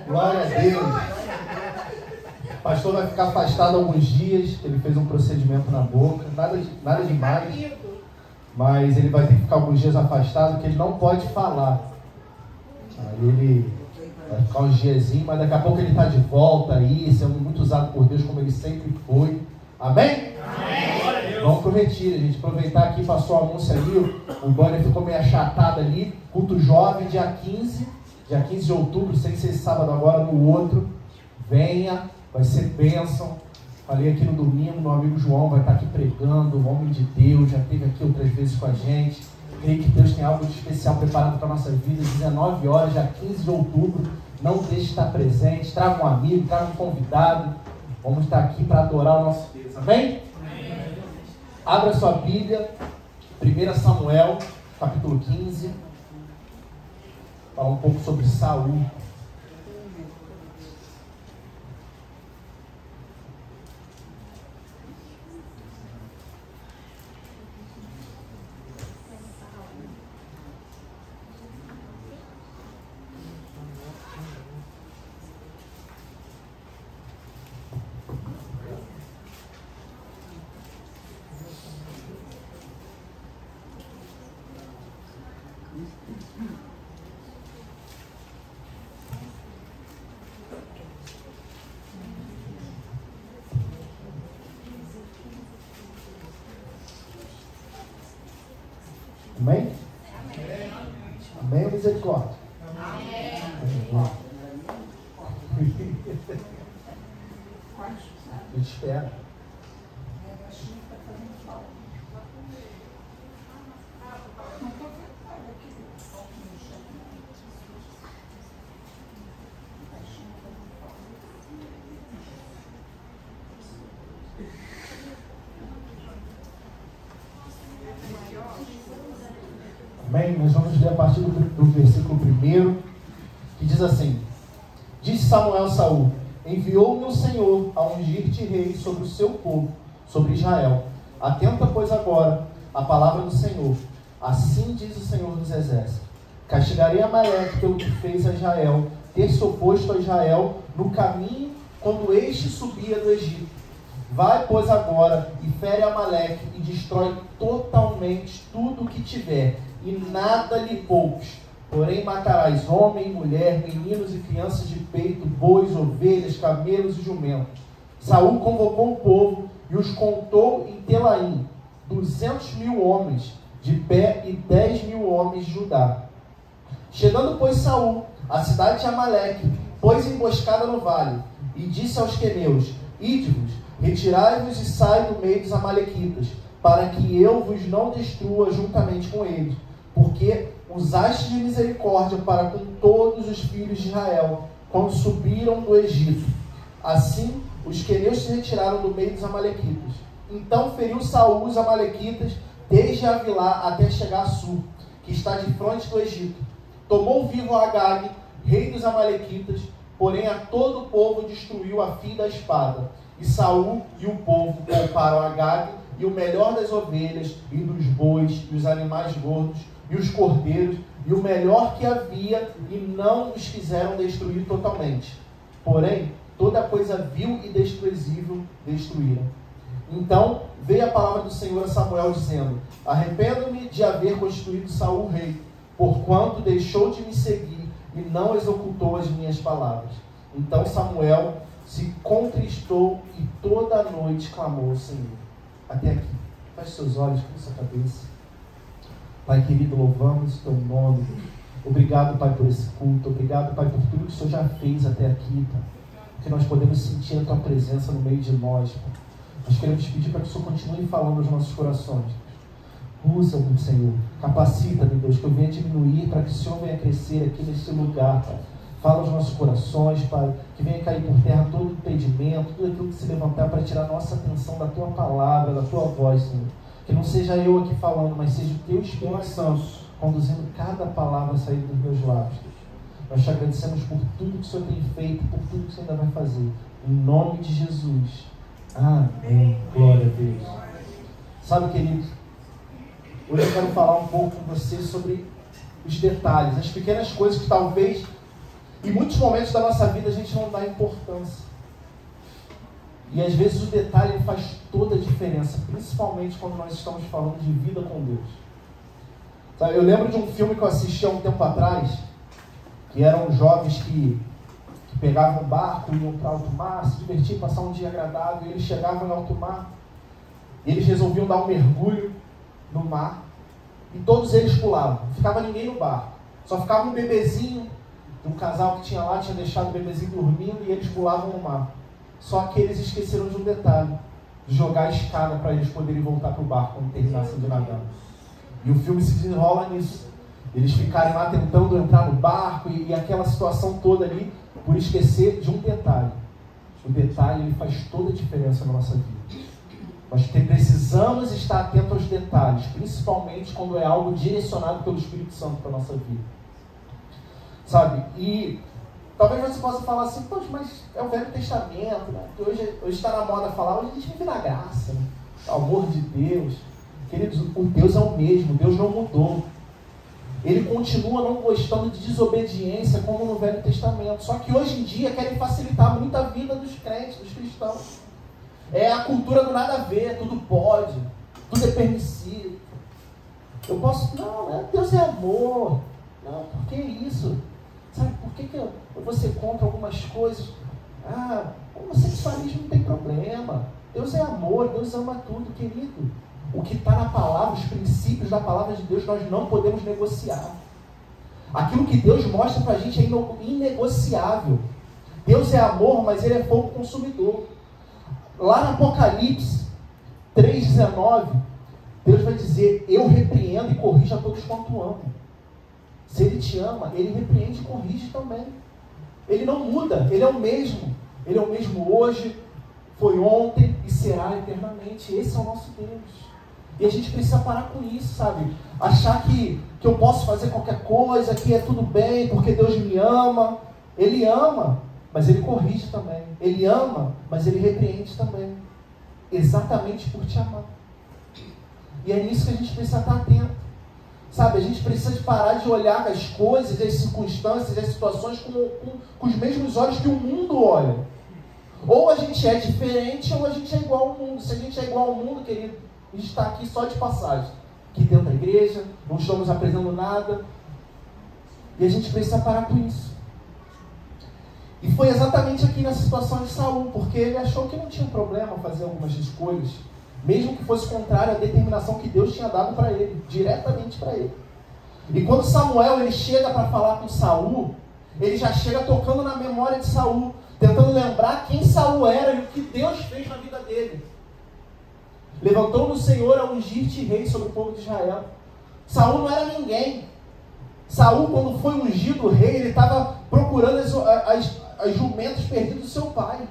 Glória a Deus. O pastor vai ficar afastado alguns dias, ele fez um procedimento na boca, nada demais. Mas ele vai ter que ficar alguns dias afastado, porque ele não pode falar. Aí ele vai ficar uns diazinhos, mas daqui a pouco ele está de volta aí, sendo muito usado por Deus como ele sempre foi. Amém? Amém. Vamos pro retiro, gente. Aproveitar aqui, passou o anúncio ali, o banner ficou meio achatado ali. Culto jovem, dia 15 de outubro, sem ser sábado agora, no outro. Venha, vai ser bênção. Falei aqui no domingo, meu amigo João vai estar aqui pregando, o homem de Deus, já esteve aqui outras vezes com a gente. Creio que Deus tem algo de especial preparado para a nossa vida. 19 horas, dia 15 de outubro. Não deixe de estar presente, traga um amigo, traga um convidado. Vamos estar aqui para adorar o nosso Deus. Amém? Amém. Abra sua Bíblia, 1 Samuel, capítulo 15. Fala um pouco sobre Saul. Amém? Amém ou misericórdia? Amém. A gente espera. Amém? Nós vamos ler a partir do versículo 1, que diz assim: Disse Samuel a Saul: Enviou-me o Senhor a ungir-te rei sobre o seu povo, sobre Israel. Atenta, pois, agora a palavra do Senhor. Assim diz o Senhor dos Exércitos: Castigarei Amaleque pelo que fez a Israel, ter se oposto a Israel no caminho quando este subia do Egito. Vai, pois, agora e fere Amaleque e destrói totalmente tudo o que tiver, e nada lhe poupes. Porém matarás homem, mulher, meninos e crianças de peito, bois, ovelhas, camelos e jumentos. Saul convocou o povo e os contou em Telaim, 200.000 homens de pé e 10.000 homens de Judá. Chegando, pois, Saul à cidade de Amaleque, pôs emboscada no vale, e disse aos queneus: Ide-vos, retirai-vos e sai do meio dos amalequitas, para que eu vos não destrua juntamente com eles, porque usaste de misericórdia para com todos os filhos de Israel, quando subiram do Egito. Assim, os queneus se retiraram do meio dos amalequitas. Então feriu Saul os amalequitas, desde Avilá até chegar a Sur, que está de frente do Egito. Tomou vivo Agag, rei dos amalequitas, porém a todo o povo destruiu a fio da espada. E Saul e o povo pouparam Agag, e o melhor das ovelhas, e dos bois, e os animais gordos, e os cordeiros, e o melhor que havia, e não os fizeram destruir totalmente. Porém, toda coisa vil e desprezível destruíram. Então veio a palavra do Senhor a Samuel, dizendo: Arrependo-me de haver constituído Saul rei, porquanto deixou de me seguir e não executou as minhas palavras. Então Samuel se contristou e toda a noite clamou ao Senhor. Até aqui. Feche seus olhos, com sua cabeça. Pai querido, louvamos o teu nome. Obrigado, Pai, por esse culto. Obrigado, Pai, por tudo que o Senhor já fez até aqui, Pai. Que nós podemos sentir a tua presença no meio de nós, Pai. Nós queremos pedir para que o Senhor continue falando aos nossos corações. Usa-me, Senhor. Capacita-me, Deus, que eu venha diminuir para que o Senhor venha crescer aqui nesse lugar, Pai. Fala aos nossos corações, Pai, que venha cair por terra todo impedimento, tudo aquilo que se levantar para tirar a nossa atenção da Tua palavra, da Tua voz, Senhor. Que não seja eu aqui falando, mas seja o Teu Espírito Santo conduzindo cada palavra a sair dos meus lábios. Nós te agradecemos por tudo que o Senhor tem feito, por tudo que o Senhor ainda vai fazer. Em nome de Jesus. Amém. Glória a Deus. Sabe, queridos, hoje eu quero falar um pouco com você sobre os detalhes, as pequenas coisas que talvez Em muitos momentos da nossa vida a gente não dá importância. E às vezes o detalhe faz toda a diferença, principalmente quando nós estamos falando de vida com Deus. Sabe, eu lembro de um filme que eu assisti há um tempo atrás, que eram jovens que pegavam um barco, iam para alto mar, se divertiam, passar um dia agradável, e eles chegavam em alto mar, e eles resolviam dar um mergulho no mar, e todos eles pulavam, não ficava ninguém no barco, só ficava um bebezinho, um casal que tinha lá, tinha deixado o bebezinho dormindo, e eles pulavam no mar. Só que eles esqueceram de um detalhe, de jogar a escada para eles poderem voltar para o barco quando terminassem de nadar. E o filme se desenrola nisso. Eles ficarem lá tentando entrar no barco e aquela situação toda ali, por esquecer de um detalhe. O detalhe, ele faz toda a diferença na nossa vida. Nós precisamos estar atentos aos detalhes, principalmente quando é algo direcionado pelo Espírito Santo para a nossa vida. Sabe? E talvez você possa falar assim, poxa, mas é o Velho Testamento, né? Porque hoje está na moda falar, hoje a gente vive na graça, né? O amor de Deus. Queridos, o Deus é o mesmo, Deus não mudou. Ele continua não gostando de desobediência como no Velho Testamento. Só que hoje em dia querem facilitar muito a vida dos crentes, dos cristãos. É a cultura do nada a ver, tudo pode, tudo é permissível. Eu posso, não, né? Deus é amor. Não, por que isso? Sabe, por que você compra algumas coisas? Ah, o homossexualismo não tem problema. Deus é amor, Deus ama tudo, querido. O que está na palavra, os princípios da palavra de Deus, nós não podemos negociar. Aquilo que Deus mostra para a gente é inegociável. Deus é amor, mas Ele é fogo consumidor. Lá no Apocalipse 3,19, Deus vai dizer, eu repreendo e corrijo a todos quanto amo. Se Ele te ama, Ele repreende e corrige também. Ele não muda, Ele é o mesmo. Ele é o mesmo hoje, foi ontem e será eternamente. Esse é o nosso Deus. E a gente precisa parar com isso, sabe? Achar que eu posso fazer qualquer coisa, que é tudo bem, porque Deus me ama. Ele ama, mas Ele corrige também. Ele ama, mas Ele repreende também. Exatamente por te amar. E é nisso que a gente precisa estar atento. Sabe, a gente precisa de parar de olhar as coisas, as circunstâncias, as situações com os mesmos olhos que o mundo olha. Ou a gente é diferente, ou a gente é igual ao mundo. Se a gente é igual ao mundo, querido, a gente está aqui só de passagem. Aqui dentro da igreja, não estamos aprendendo nada. E a gente precisa parar com isso. E foi exatamente aqui na situação de Saul, porque ele achou que não tinha problema fazer algumas escolhas, mesmo que fosse contrário à determinação que Deus tinha dado para ele, diretamente para ele. E quando Samuel ele chega para falar com Saul, ele já chega tocando na memória de Saul, tentando lembrar quem Saul era e o que Deus fez na vida dele. Levantou no Senhor a ungir-te rei sobre o povo de Israel. Saul não era ninguém. Saul, quando foi ungido rei, ele estava procurando as jumentas perdidas do seu pai.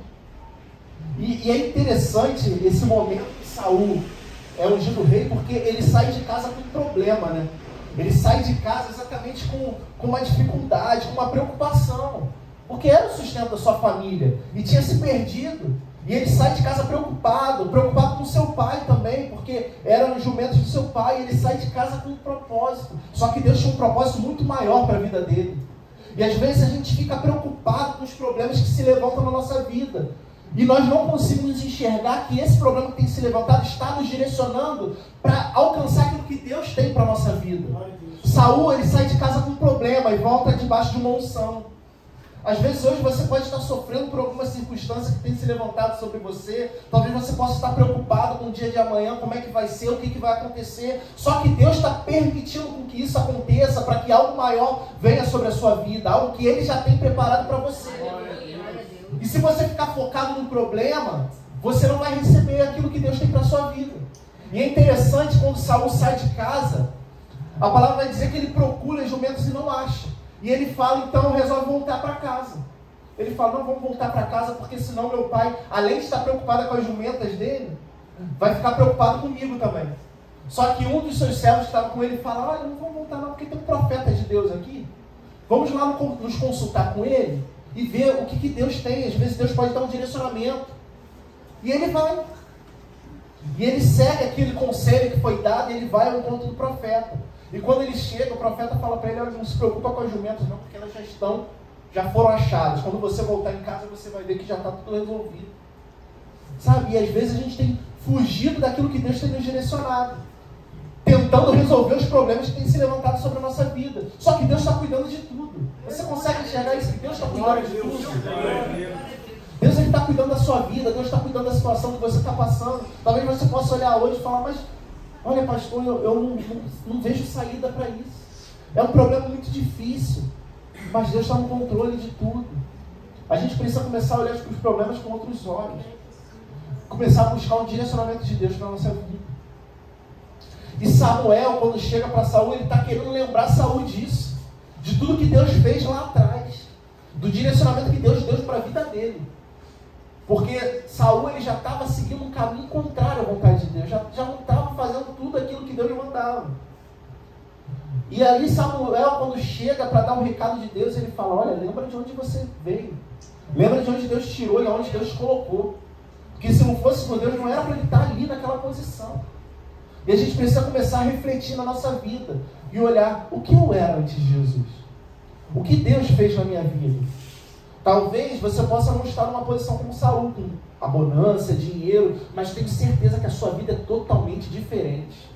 E é interessante esse momento que Saul é ungido rei, porque ele sai de casa com um problema, né? Ele sai de casa exatamente com uma dificuldade, com uma preocupação, porque era o sustento da sua família e tinha se perdido. E ele sai de casa preocupado com seu pai também, porque eram os jumentos do seu pai. E ele sai de casa com um propósito. Só que Deus tinha um propósito muito maior para a vida dele. E às vezes a gente fica preocupado com os problemas que se levantam na nossa vida. E nós não conseguimos enxergar que esse problema que tem se levantado está nos direcionando para alcançar aquilo que Deus tem para a nossa vida. Saul, ele sai de casa com um problema e volta debaixo de uma unção. Às vezes hoje você pode estar sofrendo por alguma circunstância que tem se levantado sobre você. Talvez você possa estar preocupado com o dia de amanhã, como é que vai ser, o que vai acontecer. Só que Deus está permitindo com que isso aconteça para que algo maior venha sobre a sua vida, algo que Ele já tem preparado para você. E se você ficar focado no problema, você não vai receber aquilo que Deus tem para a sua vida. E é interessante, quando Saul sai de casa, a palavra vai dizer que ele procura jumentos e não acha. E ele fala, então, resolve voltar para casa. Ele fala, não, vamos voltar para casa, porque senão meu pai, além de estar preocupado com as jumentas dele, vai ficar preocupado comigo também. Só que um dos seus servos que estava com ele fala, olha, não vamos voltar não, porque tem um profeta de Deus aqui. Vamos lá nos consultar com ele e ver o que Deus tem. Às vezes Deus pode dar um direcionamento. E ele vai. E ele segue aquele conselho que foi dado e ele vai ao encontro do profeta. E quando ele chega, o profeta fala para ele, olha, não se preocupa com as jumentas não, porque elas já estão já foram achadas. Quando você voltar em casa, você vai ver que já está tudo resolvido. Sabe? E às vezes a gente tem fugido daquilo que Deus tem nos direcionado, tentando resolver os problemas que têm se levantado sobre a nossa vida. Só que Deus está cuidando de tudo. Você consegue enxergar isso? Que Deus está cuidando de tudo. Deus está cuidando da sua vida. Deus está cuidando da situação que você está passando. Talvez você possa olhar hoje e falar, mas olha, pastor, eu não vejo saída para isso. É um problema muito difícil. Mas Deus está no controle de tudo. A gente precisa começar a olhar para os problemas com outros olhos. Começar a buscar um direcionamento de Deus para a nossa vida. E Samuel, quando chega para Saul, ele está querendo lembrar Saul disso. De tudo que Deus fez lá atrás. Do direcionamento que Deus deu para a vida dele. Porque Saul, ele já estava seguindo um caminho contrário à vontade de Deus. Já não estava fazendo tudo aquilo que Deus lhe mandava. E aí Samuel, quando chega para dar um recado de Deus, ele fala, olha, lembra de onde você veio. Lembra de onde Deus tirou e onde Deus colocou. Porque se não fosse por Deus, não era para ele estar ali naquela posição. E a gente precisa começar a refletir na nossa vida. E olhar, o que eu era antes de Jesus? O que Deus fez na minha vida? Talvez você possa não estar numa posição como Saul, com abundância, dinheiro, mas tenho certeza que a sua vida é totalmente diferente.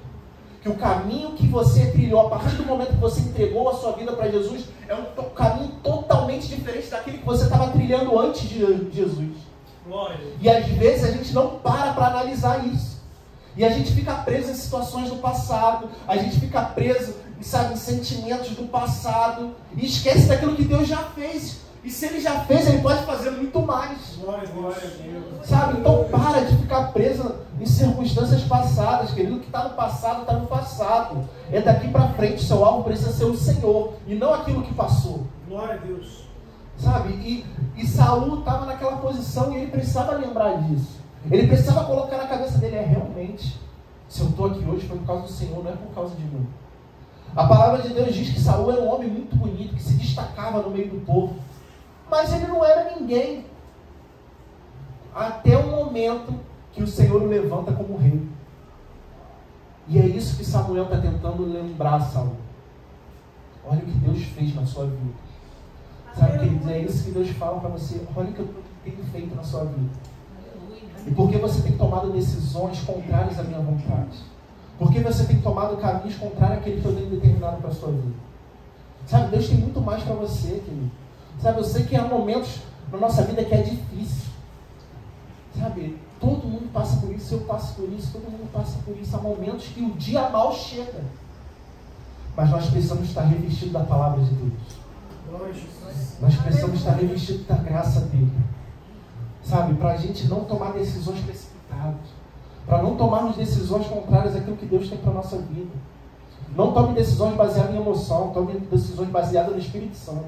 Que o caminho que você trilhou a partir do momento que você entregou a sua vida para Jesus é um caminho totalmente diferente daquele que você estava trilhando antes de Jesus. Glória. E às vezes a gente não para analisar isso. E a gente fica preso em situações do passado, a gente fica preso, sabe, em sentimentos do passado, e esquece daquilo que Deus já fez. E se Ele já fez, Ele pode fazer muito mais. Glória a Deus. Sabe? Então para de ficar preso em circunstâncias passadas, querido. O que está no passado, está no passado. É daqui para frente, seu alvo precisa ser o Senhor, e não aquilo que passou. Glória a Deus. Sabe? E Saul estava naquela posição e ele precisava lembrar disso. Ele precisava colocar na cabeça dele, realmente, se eu estou aqui hoje foi por causa do Senhor, não é por causa de mim. A palavra de Deus diz que Saul era um homem muito bonito, que se destacava no meio do povo. Mas ele não era ninguém. Até o momento que o Senhor o levanta como rei. E é isso que Samuel está tentando lembrar Saul. Olha o que Deus fez na sua vida. Sabe, queridos, é isso que Deus fala para você. Olha o que eu tenho feito na sua vida. E por que você tem tomado decisões contrárias à minha vontade? Por que você tem tomado caminhos contrários àquele que eu tenho determinado para a sua vida? Sabe, Deus tem muito mais para você, querido. Sabe, eu sei que há momentos na nossa vida que é difícil. Sabe, todo mundo passa por isso, eu passo por isso, todo mundo passa por isso. Há momentos que o dia mal chega. Mas nós precisamos estar revestidos da palavra de Deus. Nós precisamos estar revestidos da graça dele. Sabe, para a gente não tomar decisões precipitadas. Para não tomarmos decisões contrárias àquilo que Deus tem para a nossa vida. Não tome decisões baseadas em emoção, tome decisões baseadas no Espírito Santo.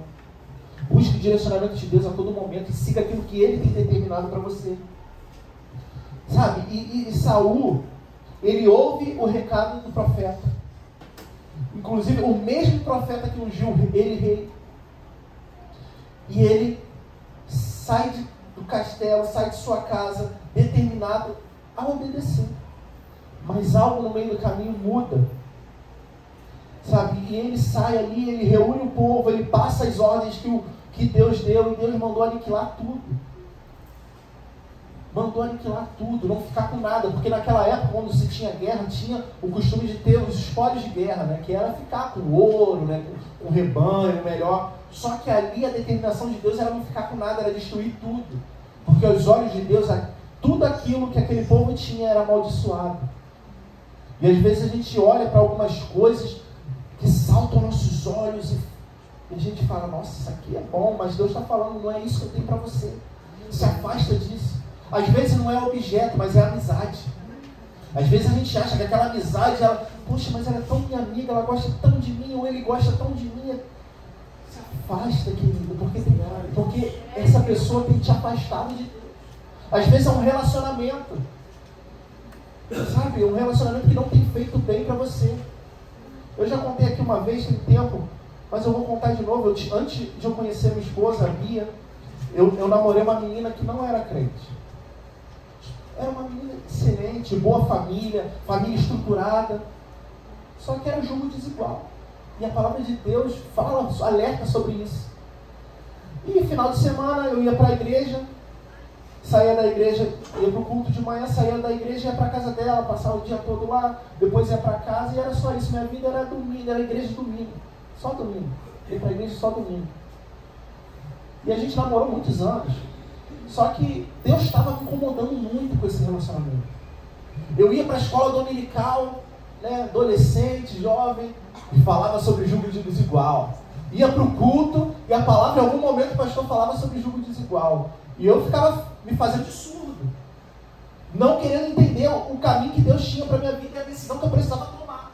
Busque o direcionamento de Deus a todo momento e siga aquilo que Ele tem determinado para você. Sabe, e Saul, ele ouve o recado do profeta. Inclusive, o mesmo profeta que ungiu ele rei. E ele sai do castelo, sai de sua casa, determinado a obedecer. Mas algo no meio do caminho muda. Sabe, e ele sai ali, ele reúne o povo, ele passa as ordens que Deus deu, e Deus mandou aniquilar tudo. Mandou aniquilar tudo, não ficar com nada, porque naquela época, quando se tinha guerra, tinha o costume de ter os espólios de guerra, né, que era ficar com ouro, né, com rebanho, melhor. Só que ali a determinação de Deus era não ficar com nada, era destruir tudo. Porque aos olhos de Deus, tudo aquilo que aquele povo tinha era amaldiçoado. E às vezes a gente olha para algumas coisas que saltam aos nossos olhos e a gente fala, nossa, isso aqui é bom, mas Deus está falando, não é isso que eu tenho para você. Se afasta disso. Às vezes não é objeto, mas é amizade. Às vezes a gente acha que aquela amizade, ela, poxa, mas ela é tão minha amiga, ela gosta tão de mim, ou ele gosta tão de mim. Se afasta, querido, porque essa pessoa tem te afastado de Deus. Às vezes é um relacionamento, sabe, um relacionamento que não tem feito bem para você. Eu já contei aqui uma vez, tem tempo, mas eu vou contar de novo. Antes de eu conhecer minha esposa, a Bia, eu namorei uma menina que não era crente. Era uma menina excelente, boa família estruturada. Só que era julgo desigual. E a palavra de Deus fala, alerta sobre isso. E final de semana eu ia para a igreja, saía da igreja, ia para o culto de manhã, saía da igreja, ia para a casa dela, passava o dia todo lá, depois ia para casa e era só isso. Minha vida era domingo, era igreja de domingo, só domingo. Ia para a igreja só domingo. E a gente namorou muitos anos. Só que Deus estava me incomodando muito com esse relacionamento. Eu ia para a escola dominical, né, adolescente, jovem, e falava sobre julgo desigual. Ia para o culto e a palavra, em algum momento, o pastor falava sobre julgo desigual. E eu ficava me fazendo de surdo, não querendo entender o caminho que Deus tinha para a minha vida e a decisão que eu precisava tomar.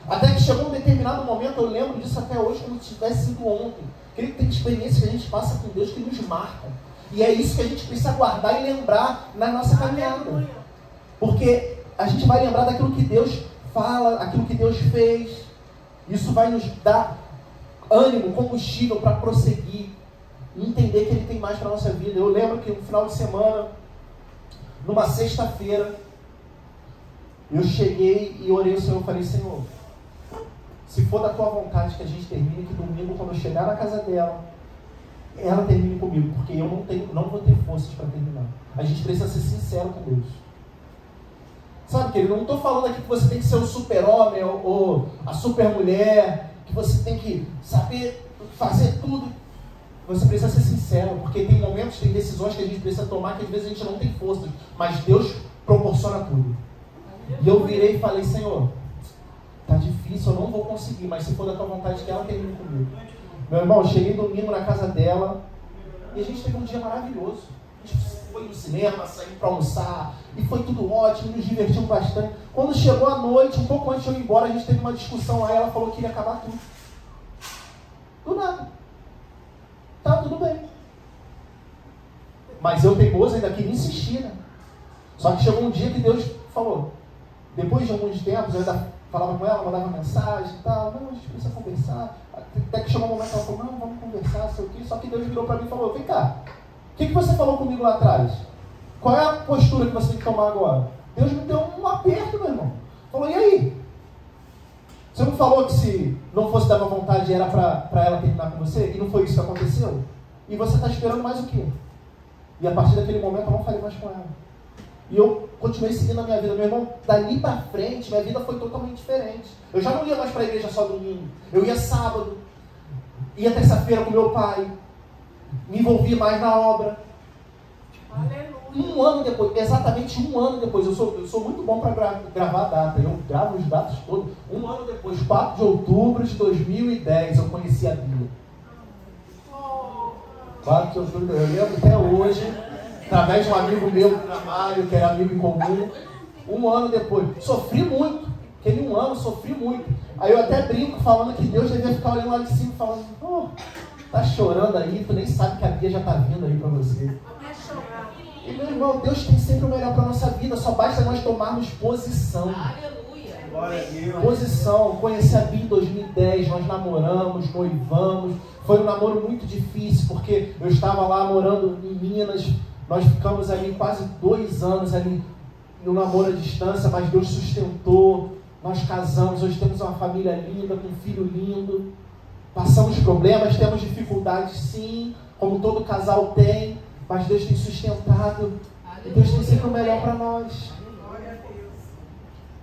Até que chegou um determinado momento, eu lembro disso até hoje, como se tivesse sido ontem. Creio que tem experiências que a gente passa com Deus que nos marcam. E é isso que a gente precisa guardar e lembrar na nossa caminhada. Porque a gente vai lembrar daquilo que Deus fala, aquilo que Deus fez. Isso vai nos dar ânimo, combustível para prosseguir. E entender que Ele tem mais para a nossa vida. Eu lembro que no final de semana, numa sexta-feira, eu cheguei e orei ao Senhor. Eu falei: Senhor, se for da Tua vontade que a gente termine, que domingo, quando eu chegar na casa dela, ela termine comigo, porque eu não vou ter forças para terminar. A gente precisa ser sincero com Deus. Sabe, querido, eu não estou falando aqui que você tem que ser o super-homem ou a super-mulher, que você tem que saber fazer tudo. Você precisa ser sincero, porque tem momentos, tem decisões que a gente precisa tomar que às vezes a gente não tem forças, mas Deus proporciona tudo. E eu virei e falei: Senhor, tá difícil, eu não vou conseguir, mas se for da Tua vontade, que ela termine comigo. Meu irmão, eu cheguei domingo na casa dela e a gente teve um dia maravilhoso. A gente foi no cinema, saímos para almoçar e foi tudo ótimo, nos divertimos bastante. Quando chegou a noite, um pouco antes de eu ir embora, a gente teve uma discussão lá e ela falou que iria acabar tudo. Do nada. Tá, tudo bem. Mas eu, teimoso, ainda queria insistir, né? Só que chegou um dia que Deus falou, depois de alguns tempos, eu ainda falava com ela, mandava mensagem e tal, não, a gente precisa conversar. Até que chegou um momento que ela falou: não, vamos conversar, sei o quê. Só que Deus virou para mim e falou: vem cá, o que você falou comigo lá atrás? Qual é a postura que você tem que tomar agora? Deus me deu um aperto, meu irmão. Falou: e aí? Você não falou que se não fosse da minha vontade era para ela terminar com você? E não foi isso que aconteceu? E você está esperando mais o quê? E a partir daquele momento eu não falei mais com ela. E eu continuei seguindo a minha vida. Meu irmão, dali para frente, minha vida foi totalmente diferente. Eu já não ia mais para a igreja só domingo. Eu ia sábado, ia terça-feira com meu pai, me envolvia mais na obra. Aleluia. Um ano depois, exatamente um ano depois, eu sou muito bom para gravar a data, eu gravo os dados todos. Um ano depois, 4 de outubro de 2010, eu conheci a Bíblia. 4 de outubro, eu lembro até hoje, através de um amigo meu do trabalho, que era amigo em comum. Um ano depois, sofri muito, aquele um ano sofri muito. Aí eu até brinco falando que Deus devia ficar olhando lá de cima, falando: oh, tá chorando aí, tu nem sabe que a Bia já tá vindo aí para você. E meu irmão, Deus tem sempre o melhor para a nossa vida, só basta nós tomarmos posição. Aleluia. Posição. Conheci a Bia em 2010, nós namoramos, noivamos. Foi um namoro muito difícil, porque eu estava lá morando em Minas, nós ficamos ali quase 2 anos ali no namoro à distância, mas Deus sustentou, nós casamos, hoje temos uma família linda, com um filho lindo. Passamos problemas, temos dificuldades sim, como todo casal tem, mas Deus tem sustentado. E Deus tem sempre o melhor para nós.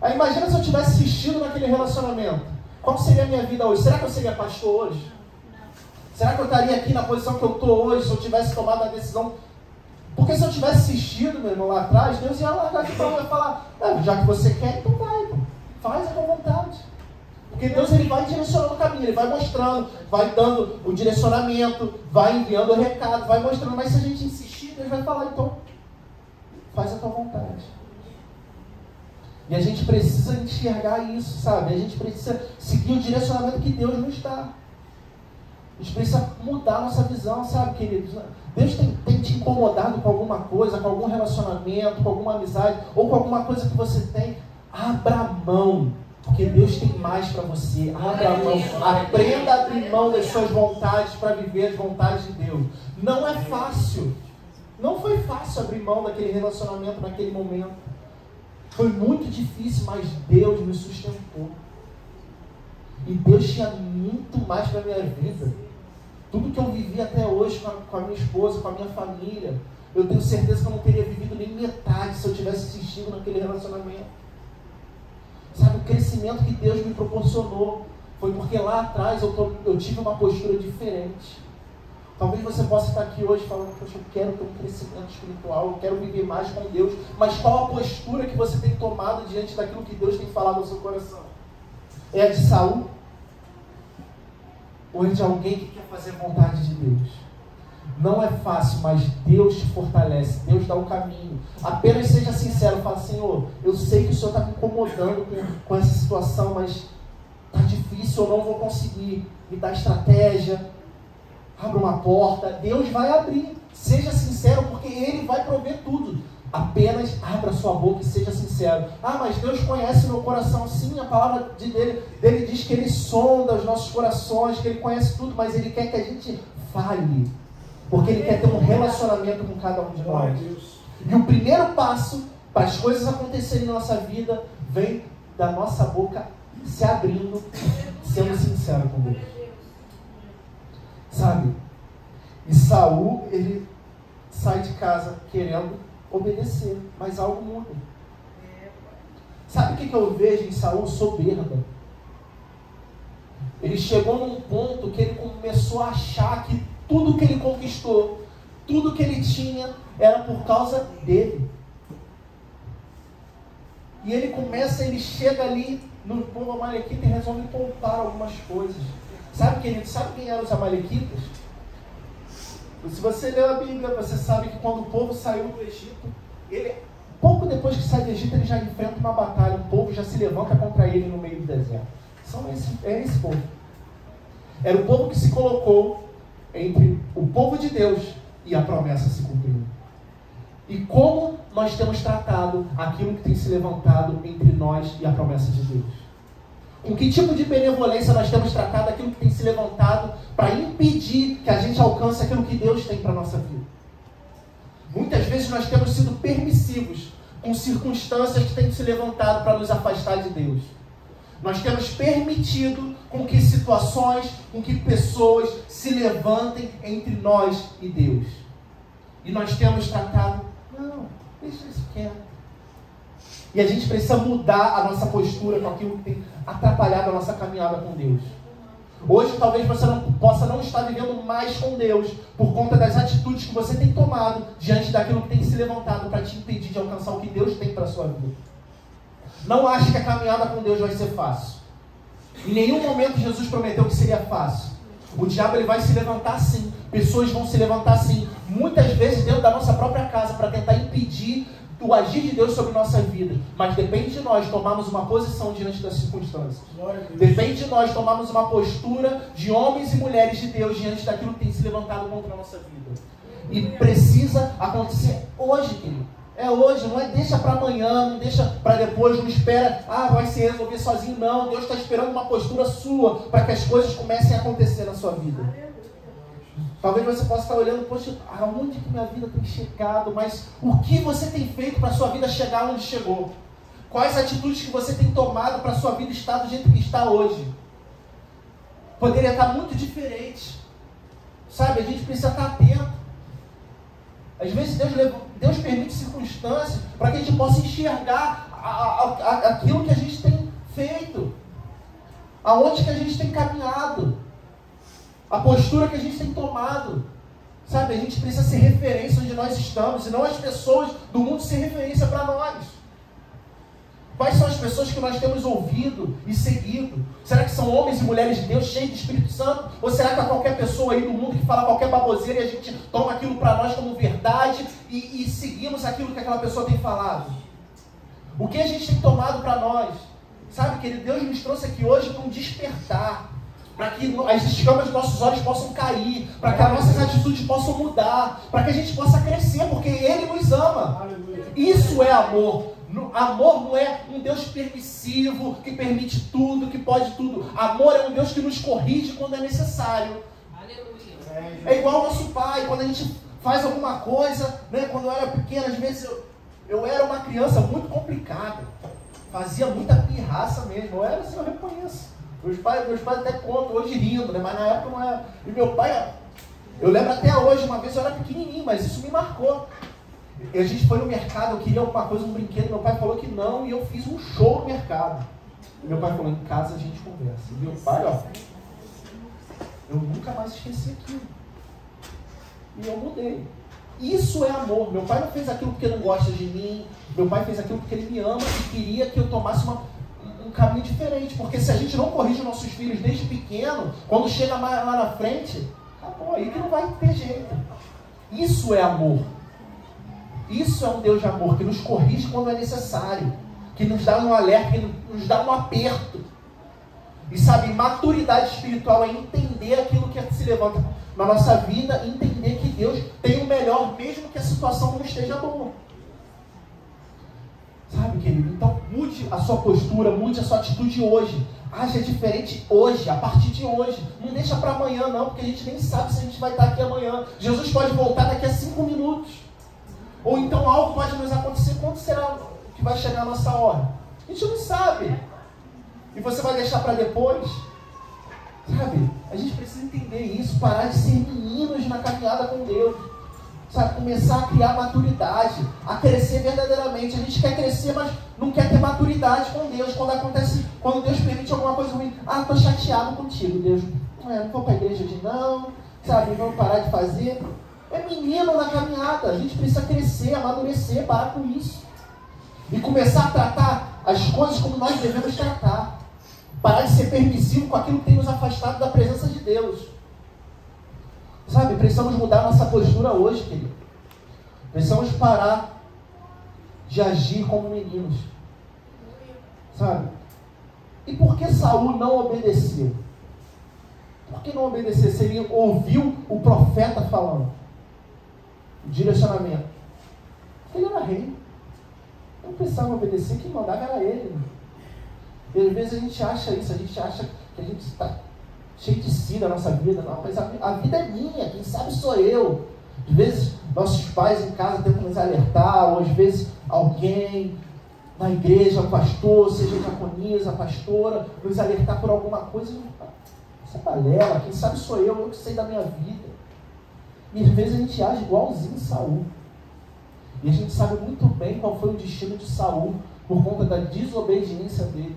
Aí imagina se eu tivesse assistido naquele relacionamento. Qual seria a minha vida hoje? Será que eu seria pastor hoje? Será que eu estaria aqui na posição que eu estou hoje se eu tivesse tomado a decisão? Porque se eu tivesse assistido, meu irmão, lá atrás, Deus ia largar de mão e ia falar: já que você quer, então vai, pô. Faz a tua vontade. Porque Deus, Ele vai direcionando o caminho, Ele vai mostrando, vai dando o direcionamento, vai enviando o recado, vai mostrando. Mas se a gente insistir, Deus vai falar: então, faz a tua vontade. E a gente precisa enxergar isso, sabe? A gente precisa seguir o direcionamento que Deus nos dá. A gente precisa mudar a nossa visão, sabe, queridos? Deus tem te incomodado com alguma coisa, com algum relacionamento, com alguma amizade, ou com alguma coisa que você tem. Abra mão, porque Deus tem mais para você. Abra mão, aprenda a abrir mão das suas vontades para viver as vontades de Deus. Não é fácil. Não foi fácil abrir mão daquele relacionamento naquele momento. Foi muito difícil, mas Deus me sustentou. E Deus tinha muito mais para a minha vida. Tudo que eu vivi até hoje com a minha esposa, com a minha família, eu tenho certeza que eu não teria vivido nem metade se eu tivesse insistido naquele relacionamento. Sabe, o crescimento que Deus me proporcionou foi porque lá atrás eu tive uma postura diferente. Talvez você possa estar aqui hoje falando, poxa, eu quero ter um crescimento espiritual, eu quero viver mais com Deus, mas qual a postura que você tem tomado diante daquilo que Deus tem falado no seu coração? É a de Saul? Ou é de alguém que quer fazer a vontade de Deus? Não é fácil, mas Deus te fortalece, Deus dá o caminho. Apenas seja sincero, fala, Senhor, eu sei que o Senhor está me incomodando com essa situação, mas está difícil, eu não vou conseguir. Me dá estratégia, abra uma porta, Deus vai abrir. Seja sincero, porque Ele vai prover tudo. Apenas abra sua boca e seja sincero. Ah, mas Deus conhece meu coração. Sim, a palavra dele diz que Ele sonda os nossos corações, que Ele conhece tudo, mas Ele quer que a gente fale. Porque Ele quer ter um relacionamento com cada um de nós. E o primeiro passo para as coisas acontecerem na nossa vida vem da nossa boca se abrindo, sendo sincero com Deus. Sabe? E Saul, ele sai de casa querendo obedecer, mas algo muda. Sabe o que eu vejo em Saul? Soberba. Ele chegou num ponto que ele começou a achar que tudo que ele conquistou, tudo que ele tinha, era por causa dele. E ele chega ali no povo amalequita e resolve poupar algumas coisas. Sabe, querido, sabe quem eram os amalequitas? Se você leu a Bíblia, você sabe que quando o povo saiu do Egito, pouco depois que sai do Egito, ele já enfrenta uma batalha, o povo já se levanta contra ele no meio do deserto. É esse povo. Era o povo que se colocou entre o povo de Deus e a promessa se cumprindo. E como nós temos tratado aquilo que tem se levantado entre nós e a promessa de Deus? Com que tipo de benevolência nós temos tratado aquilo que tem se levantado para impedir que a gente alcance aquilo que Deus tem para a nossa vida? Muitas vezes nós temos sido permissivos com circunstâncias que têm se levantado para nos afastar de Deus. Nós temos permitido com que situações, com que pessoas se levantem entre nós e Deus. E nós temos tratado, não, deixa isso quieto. E a gente precisa mudar a nossa postura com aquilo que tem atrapalhado a nossa caminhada com Deus. Hoje talvez você possa não estar vivendo mais com Deus por conta das atitudes que você tem tomado diante daquilo que tem se levantado para te impedir de alcançar o que Deus tem para a sua vida. Não ache que a caminhada com Deus vai ser fácil. Em nenhum momento Jesus prometeu que seria fácil. O diabo ele vai se levantar sim. Pessoas vão se levantar sim. Muitas vezes dentro da nossa própria casa para tentar impedir o agir de Deus sobre nossa vida. Mas depende de nós tomarmos uma posição diante das circunstâncias. Depende de nós tomarmos uma postura de homens e mulheres de Deus diante daquilo que tem se levantado contra a nossa vida. E precisa acontecer hoje, querido. É hoje, não é deixa para amanhã, não deixa para depois, não espera, vai se resolver sozinho, não. Deus está esperando uma postura sua para que as coisas comecem a acontecer na sua vida. Talvez você possa estar olhando, poxa, aonde que minha vida tem chegado? Mas o que você tem feito para a sua vida chegar onde chegou? Quais atitudes que você tem tomado para a sua vida estar do jeito que está hoje? Poderia estar muito diferente. Sabe, a gente precisa estar atento. Às vezes Deus permite circunstâncias para que a gente possa enxergar aquilo que a gente tem feito. Aonde que a gente tem caminhado. A postura que a gente tem tomado. Sabe, a gente precisa ser referência onde nós estamos. E não as pessoas do mundo ser referência para nós. Quais são as pessoas que nós temos ouvido e seguido? Será que são homens e mulheres de Deus cheios de Espírito Santo? Ou será que é qualquer pessoa aí do mundo que fala qualquer baboseira e a gente toma aquilo para nós como verdade e seguimos aquilo que aquela pessoa tem falado? O que a gente tem tomado para nós? Sabe, querido, Deus nos trouxe aqui hoje para um despertar. Para que as escamas dos nossos olhos possam cair. Para que as nossas atitudes possam mudar. Para que a gente possa crescer, porque Ele nos ama. Aleluia. Isso é amor. Amor não é um Deus permissivo, que permite tudo, que pode tudo. Amor é um Deus que nos corrige quando é necessário. Aleluia. É igual ao nosso pai, quando a gente faz alguma coisa, né? Quando eu era pequeno, às vezes eu era uma criança muito complicada. Fazia muita pirraça mesmo. Eu era assim, eu reconheço. Meus pais até contam, hoje rindo, né? Mas na época não era. E meu pai, eu lembro até hoje, uma vez eu era pequenininho, mas isso me marcou. E a gente foi no mercado, eu queria alguma coisa, um brinquedo, meu pai falou que não, e eu fiz um show no mercado. E meu pai falou, em casa a gente conversa. E meu pai, ó, eu nunca mais esqueci aquilo. E eu mudei. Isso é amor. Meu pai não fez aquilo porque não gosta de mim. Meu pai fez aquilo porque ele me ama e queria que eu tomasse um caminho diferente. Porque se a gente não corrige os nossos filhos desde pequeno, quando chega lá na frente, acabou, aí que não vai ter jeito. Isso é amor. Isso é um Deus de amor, que nos corrige quando é necessário, que nos dá um alerta, que nos dá um aperto. E sabe, maturidade espiritual é entender aquilo que se levanta na nossa vida, e entender que Deus tem o melhor, mesmo que a situação não esteja boa. Sabe, querido? Então mude a sua postura, mude a sua atitude hoje. Haja diferente hoje, a partir de hoje. Não deixa para amanhã não, porque a gente nem sabe se a gente vai estar aqui amanhã. Jesus pode voltar daqui a 5 minutos. Ou então algo pode nos acontecer. Quando será que vai chegar a nossa hora? A gente não sabe. E você vai deixar para depois? Sabe? A gente precisa entender isso. Parar de ser meninos na caminhada com Deus. Sabe? Começar a criar maturidade. A crescer verdadeiramente. A gente quer crescer, mas não quer ter maturidade com Deus. Quando Deus permite alguma coisa ruim. Ah, estou chateado contigo, Deus. Não vou para a igreja de não. Sabe? Vamos parar de fazer. É menino na caminhada. A gente precisa crescer, amadurecer, parar com isso. E começar a tratar as coisas como nós devemos tratar. Parar de ser permissivo com aquilo que tem nos afastado da presença de Deus. Sabe, precisamos mudar nossa postura hoje, querido. Precisamos parar de agir como meninos. Sabe? E por que Saul não obedeceu? Por que não obedeceu? Se ele ouviu o profeta falando. O direcionamento. Porque ele era rei. Não precisava obedecer, quem mandava era ele. E às vezes a gente acha isso, a gente acha que a gente está cheio de si na nossa vida. Não, mas a vida é minha, quem sabe sou eu. Às vezes nossos pais em casa tentam nos alertar, ou às vezes alguém na igreja, o pastor, seja a diaconisa, a pastora, nos alertar por alguma coisa. Essa balela, quem sabe sou eu que sei da minha vida. E às vezes a gente age igualzinho Saul. E a gente sabe muito bem qual foi o destino de Saul por conta da desobediência dele.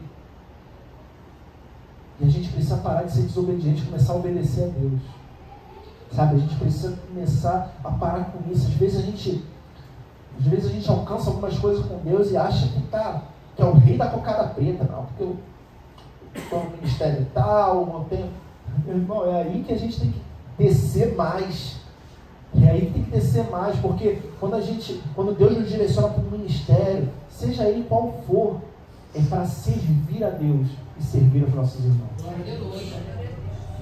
E a gente precisa parar de ser desobediente e começar a obedecer a Deus. Sabe, a gente precisa começar a parar com isso. Às vezes a gente alcança algumas coisas com Deus e acha que é o rei da cocada preta. Não, porque eu estou no ministério tal, não tenho... Irmão, é aí que a gente tem que descer mais. É aí que tem que descer mais, porque quando Deus nos direciona para o ministério, seja ele qual for, é para servir a Deus e servir aos nossos irmãos.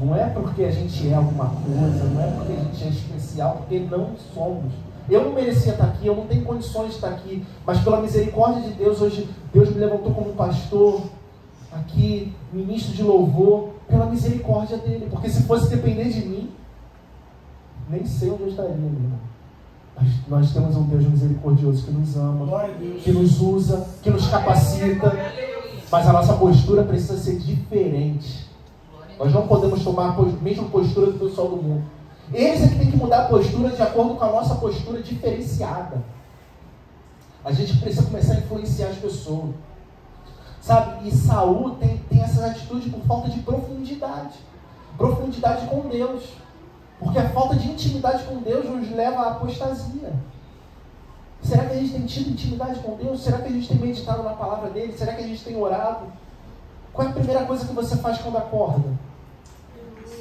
Não é porque a gente é alguma coisa, não é porque a gente é especial, porque não somos. Eu não merecia estar aqui, eu não tenho condições de estar aqui, mas pela misericórdia de Deus, hoje Deus me levantou como pastor aqui, ministro de louvor, pela misericórdia dele, porque se fosse depender de mim, nem sei onde eu estaria, meu irmão. Mas nós temos um Deus misericordioso que nos ama, que nos usa, que nos capacita, mas a nossa postura precisa ser diferente. Nós não podemos tomar a mesma postura do pessoal do mundo. Eles é que tem que mudar a postura de acordo com a nossa postura diferenciada. A gente precisa começar a influenciar as pessoas. Sabe? E Saul tem essas atitudes por falta de profundidade. Profundidade com Deus. Porque a falta de intimidade com Deus nos leva à apostasia. Será que a gente tem tido intimidade com Deus? Será que a gente tem meditado na palavra dele? Será que a gente tem orado? Qual é a primeira coisa que você faz quando acorda?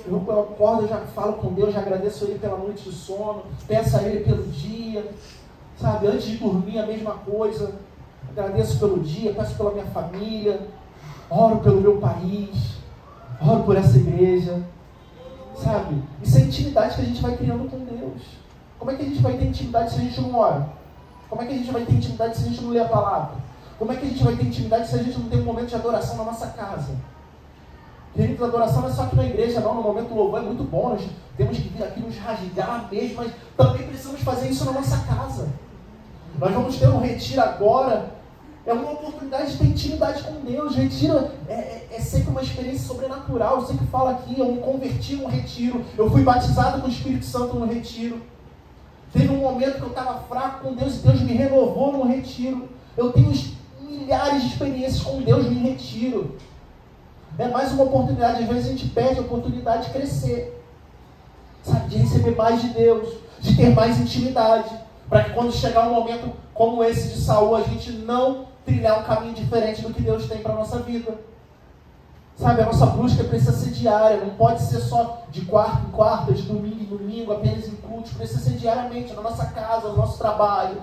Eu acordo, eu já falo com Deus, já agradeço Ele pela noite de sono, peço a Ele pelo dia, sabe? Antes de dormir, a mesma coisa. Agradeço pelo dia, peço pela minha família, oro pelo meu país, oro por essa igreja, sabe? Isso é intimidade que a gente vai criando com Deus. Como é que a gente vai ter intimidade se a gente não ora? Como é que a gente vai ter intimidade se a gente não lê a palavra? Como é que a gente vai ter intimidade se a gente não tem um momento de adoração na nossa casa? Queridos, a adoração não é só aqui na igreja, não. No momento do louvor é muito bom, nós temos que vir aqui nos rasgar mesmo, mas também precisamos fazer isso na nossa casa. Nós vamos ter um retiro agora, É uma oportunidade de ter intimidade com Deus. Retiro é sempre uma experiência sobrenatural. Eu sempre falo aqui, eu me converti num retiro. Eu fui batizado com o Espírito Santo no retiro. Teve um momento que eu estava fraco com Deus e Deus me renovou num retiro. Eu tenho milhares de experiências com Deus em retiro. É mais uma oportunidade. Às vezes a gente perde a oportunidade de crescer. Sabe? De receber mais de Deus. De ter mais intimidade. Para que quando chegar um momento como esse de Saul, a gente não trilhar um caminho diferente do que Deus tem para a nossa vida. Sabe, a nossa busca precisa ser diária, não pode ser só de quarta em quarta, de domingo em domingo, apenas em cultos, precisa ser diariamente, na nossa casa, no nosso trabalho.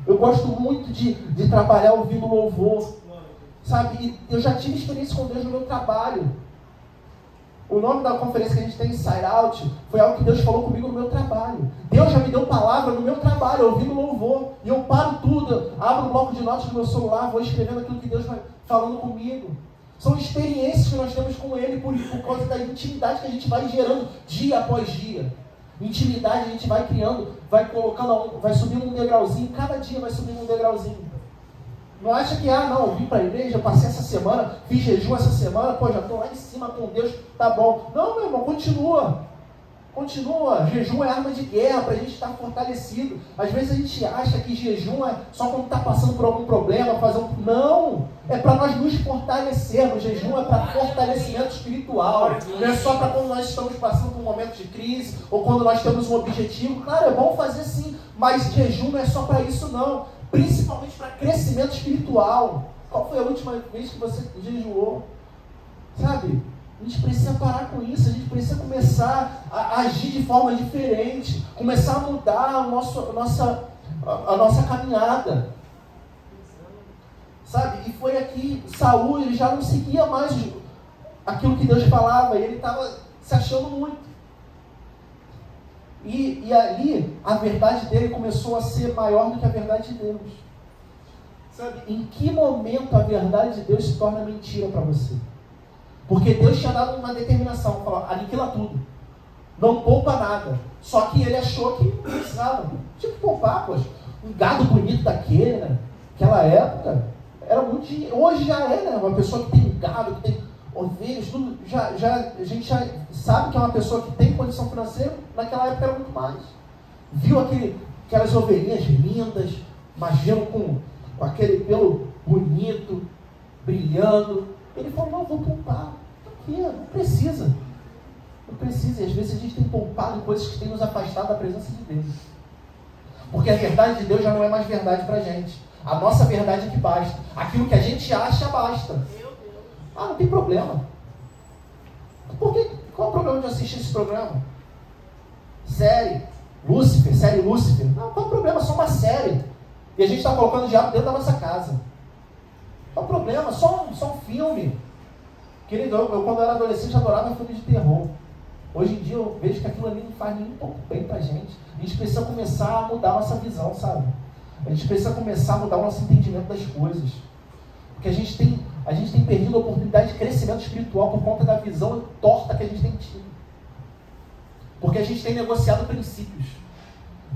Eu gosto muito de trabalhar ouvindo louvor, sabe, e eu já tive experiência com Deus no meu trabalho. O nome da conferência que a gente tem, Inside Out, foi algo que Deus falou comigo no meu trabalho. Deus já me deu palavra no meu trabalho, ouvindo louvor. E eu paro tudo, abro um bloco de notas no meu celular, vou escrevendo aquilo que Deus vai falando comigo. São experiências que nós temos com Ele por causa da intimidade que a gente vai gerando dia após dia. Intimidade a gente vai criando, vai colocando, vai subindo um degrauzinho, cada dia vai subindo um degrauzinho. Não acha que, não, eu vim para a igreja, passei essa semana, fiz jejum essa semana, pô, já estou lá em cima com Deus, tá bom. Não, meu irmão, continua. Continua. Jejum é arma de guerra para a gente estar fortalecido. Às vezes a gente acha que jejum é só quando está passando por algum problema, Não! É para nós nos fortalecermos. Jejum é para fortalecimento espiritual. Não é só para quando nós estamos passando por um momento de crise ou quando nós temos um objetivo. Claro, é bom fazer sim, mas jejum não é só para isso não. Principalmente para crescimento espiritual. Qual foi a última vez que você jejuou? Sabe? A gente precisa parar com isso. A gente precisa começar a agir de forma diferente. Começar a mudar a nossa caminhada. Sabe? E foi aqui, Saul, ele já não seguia mais aquilo que Deus falava. E ele estava se achando muito. E ali, a verdade dele começou a ser maior do que a verdade de Deus. Sabe, em que momento a verdade de Deus se torna mentira para você? Porque Deus tinha dado uma determinação, falou, aniquila tudo. Não poupa nada. Só que ele achou que precisava. Tipo, poupar, poxa. Um gado bonito daquele, né? Naquela época, era muito dinheiro. Hoje já é, né? Uma pessoa que tem um gado, que tem ovelhas, tudo, a gente já sabe que é uma pessoa que tem condição financeira, naquela época era muito mais. Viu aquelas ovelhinhas lindas, imagina com aquele pelo bonito, brilhando. Ele falou, não, vou poupar. Aqui, não precisa. Não precisa. E às vezes a gente tem poupado em coisas que têm nos afastado da presença de Deus. Porque a verdade de Deus já não é mais verdade pra gente. A nossa verdade é que basta. Aquilo que a gente acha, basta. Não tem problema. Qual é o problema de assistir esse programa? Série Lúcifer. Não, qual é o problema? É só uma série. E a gente está colocando o diabo dentro da nossa casa. Qual é o problema? Só um filme. Querido, eu quando eu era adolescente adorava filme de terror. Hoje em dia eu vejo que aquilo ali não faz nem um pouco bem pra gente. A gente precisa começar a mudar a nossa visão, sabe? A gente precisa começar a mudar o nosso entendimento das coisas. Porque a gente tem perdido a oportunidade de crescimento espiritual por conta da visão torta que a gente tem tido. Porque a gente tem negociado princípios.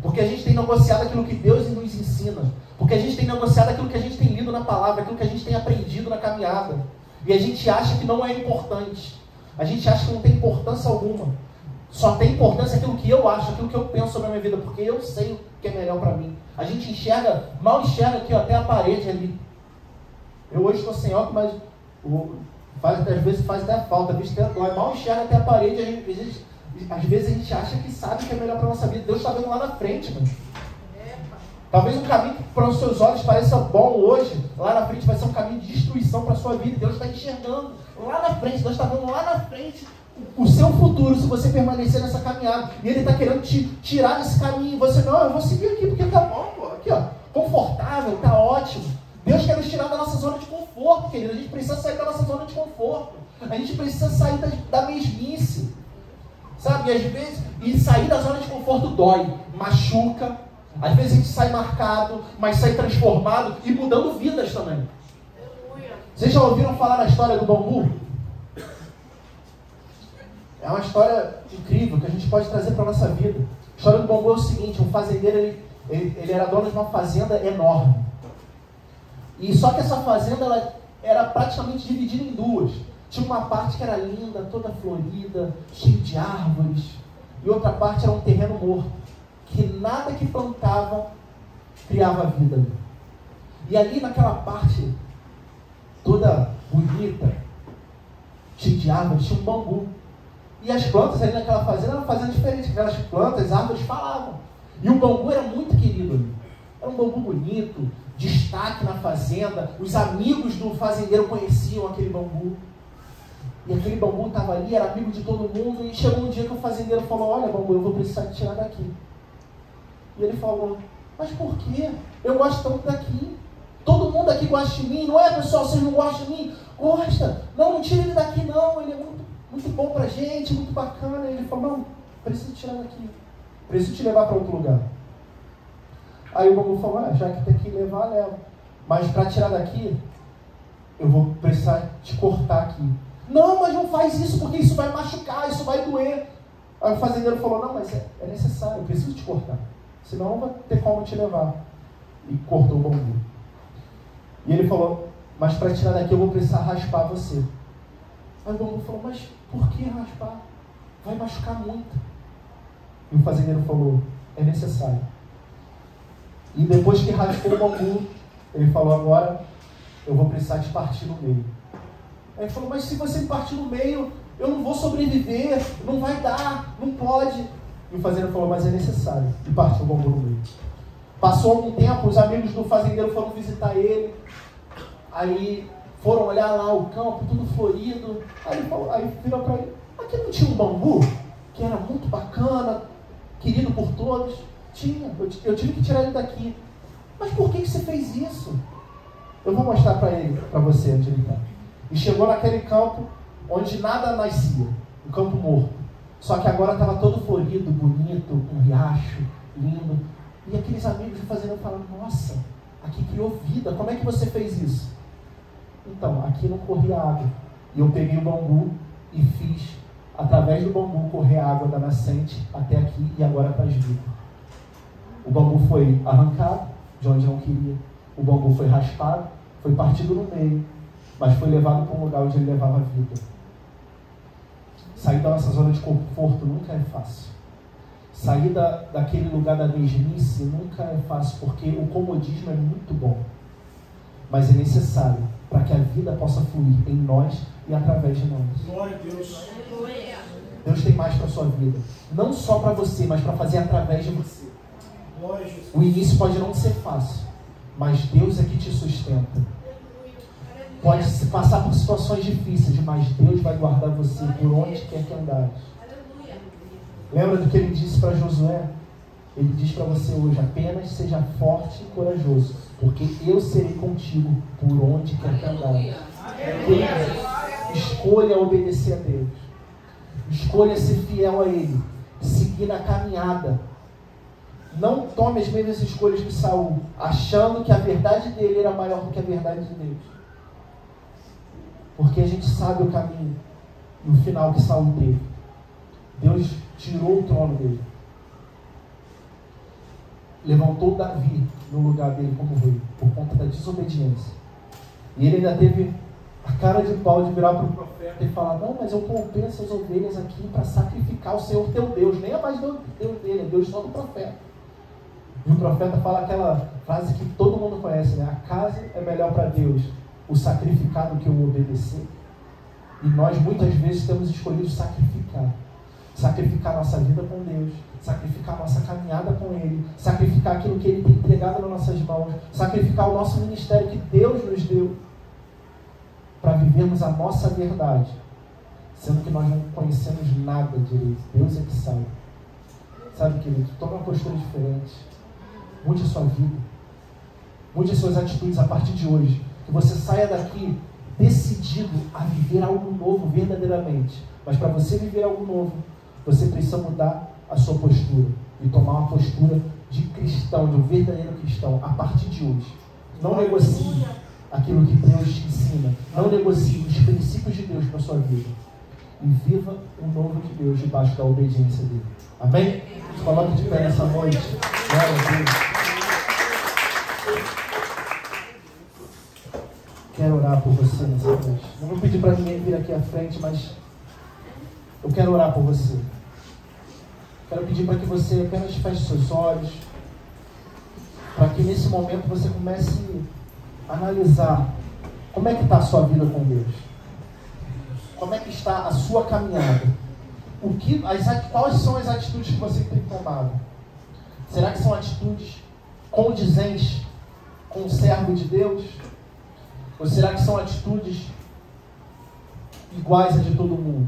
Porque a gente tem negociado aquilo que Deus nos ensina. Porque a gente tem negociado aquilo que a gente tem lido na palavra, aquilo que a gente tem aprendido na caminhada. E a gente acha que não é importante. A gente acha que não tem importância alguma. Só tem importância aquilo que eu acho, aquilo que eu penso sobre a minha vida, porque eu sei o que é melhor para mim. A gente mal enxerga aqui até a parede ali. Eu hoje estou sem óculos, mas às vezes faz até falta, mal enxerga até a parede, às vezes a gente acha que sabe o que é melhor para a nossa vida. Deus está vendo lá na frente, mano. Talvez um caminho que para os seus olhos pareça bom hoje, lá na frente vai ser um caminho de destruição para a sua vida. Deus está enxergando lá na frente, Deus está vendo lá na frente o seu futuro, se você permanecer nessa caminhada. E Ele está querendo te tirar desse caminho. Você, não, eu vou seguir aqui porque tá bom, pô. Aqui, ó, confortável, tá ótimo. Deus quer nos tirar da nossa zona de conforto, querido. A gente precisa sair da nossa zona de conforto. A gente precisa sair da mesmice. Sabe? E às vezes, sair da zona de conforto dói, machuca. Às vezes a gente sai marcado, mas sai transformado e mudando vidas também. Vocês já ouviram falar da história do bambu? É uma história incrível que a gente pode trazer para a nossa vida. A história do bambu é o seguinte: um fazendeiro, ele era dono de uma fazenda enorme. E só que essa fazenda ela era praticamente dividida em duas. Tinha uma parte que era linda, toda florida, cheia de árvores. E outra parte era um terreno morto, que nada que plantava criava vida ali. E ali naquela parte toda bonita, cheia de árvores, tinha um bambu. E as plantas ali naquela fazenda eram fazenda diferente. Aquelas plantas, as árvores falavam. E o bambu era muito querido ali. Era um bambu bonito, destaque na fazenda. Os amigos do fazendeiro conheciam aquele bambu. E aquele bambu estava ali, era amigo de todo mundo. E chegou um dia que o fazendeiro falou: olha, bambu, eu vou precisar te tirar daqui. E ele falou: mas por quê? Eu gosto tanto daqui. Todo mundo aqui gosta de mim. Não é, pessoal? Vocês não gostam de mim? Gosta. Não tira ele daqui não. Ele é muito bom pra gente, muito bacana. E ele falou: não, preciso tirar daqui. Preciso te levar para outro lugar. Aí o bambu falou: já que tem que levar, leva. Mas para tirar daqui, eu vou precisar te cortar aqui. Não, mas não faz isso, porque isso vai machucar, isso vai doer. Aí o fazendeiro falou: não, mas é necessário, eu preciso te cortar. Senão não vai ter como te levar. E cortou o bambu. E ele falou: mas para tirar daqui eu vou precisar raspar você. Aí o bambu falou: mas por que raspar? Vai machucar muito. E o fazendeiro falou: é necessário. E depois que raspou o bambu, ele falou: agora eu vou precisar te partir no meio. Aí ele falou: mas se você me partir no meio, eu não vou sobreviver, não vai dar, não pode. E o fazendeiro falou: mas é necessário. E partiu o bambu no meio. Passou algum tempo, os amigos do fazendeiro foram visitar ele. Aí foram olhar lá o campo, tudo florido. Aí virou para ele: aqui não tinha um bambu que era muito bacana, querido por todos? Tinha, eu tive que tirar ele daqui. Mas por que você fez isso? Eu vou mostrar para ele, para você, onde ele está. E chegou naquele campo onde nada nascia, um campo morto. Só que agora estava todo florido, bonito, um riacho, lindo. E aqueles amigos do fazendeiro falaram: nossa, aqui criou vida, como é que você fez isso? Então, aqui não corria água. E eu peguei o bambu e fiz, através do bambu, correr a água da nascente até aqui e agora traz vida. O bambu foi arrancado de onde não queria. O bambu foi raspado, foi partido no meio, mas foi levado para um lugar onde ele levava vida. Sair da nossa zona de conforto nunca é fácil. Sair daquele lugar da mesmice nunca é fácil, porque o comodismo é muito bom. Mas é necessário para que a vida possa fluir em nós e através de nós. Glória a Deus. Deus tem mais para a sua vida. Não só para você, mas para fazer através de você. Glória a Jesus. O início pode não ser fácil, mas Deus é que te sustenta. Pode se passar por situações difíceis, mas Deus vai guardar você por onde quer que andares. Lembra do que ele disse para Josué? Ele diz para você hoje: apenas seja forte e corajoso, porque eu serei contigo por onde quer que andares. Escolha obedecer a Deus. Escolha ser fiel a Ele. Seguir na caminhada. Não tome as mesmas escolhas que Saul, achando que a verdade dele era maior do que a verdade de Deus. Porque a gente sabe o caminho e o final que Saul teve. Deus tirou o trono dele. Levantou Davi no lugar dele como rei, por conta da desobediência. E ele ainda teve a cara de pau de virar para o profeta e falar: não, mas eu poupei essas ovelhas aqui para sacrificar o Senhor teu Deus. Nem é mais Deus dele, é Deus só do profeta. E o profeta fala aquela frase que todo mundo conhece, né? A casa é melhor para Deus o sacrificar do que o obedecer. E nós muitas vezes temos escolhido sacrificar. Sacrificar nossa vida com Deus, sacrificar nossa caminhada com Ele, sacrificar aquilo que Ele tem entregado nas nossas mãos, sacrificar o nosso ministério que Deus nos deu, para vivermos a nossa verdade, sendo que nós não conhecemos nada direito. Deus é que sabe. Sabe, querido, tome uma postura diferente. Mude a sua vida, mude as suas atitudes a partir de hoje, que você saia daqui decidido a viver algo novo verdadeiramente. Mas para você viver algo novo, você precisa mudar a sua postura e tomar uma postura de cristão, de um verdadeiro cristão, a partir de hoje. Não negocie aquilo que Deus te ensina. Não negocie os princípios de Deus para a sua vida. E viva o novo de Deus debaixo da obediência dele. Amém? Se coloque de pé nessa noite. Glória a Deus. quero orar por você nessa noite. Não vou pedir para ninguém vir aqui à frente, mas eu quero orar por você. Quero pedir para que você apenas feche seus olhos, para que nesse momento você comece a analisar como é que está a sua vida com Deus. Como é que está a sua caminhada? Quais são as atitudes que você tem tomado? Será que são atitudes condizentes com o servo de Deus? Ou será que são atitudes iguais a de todo mundo?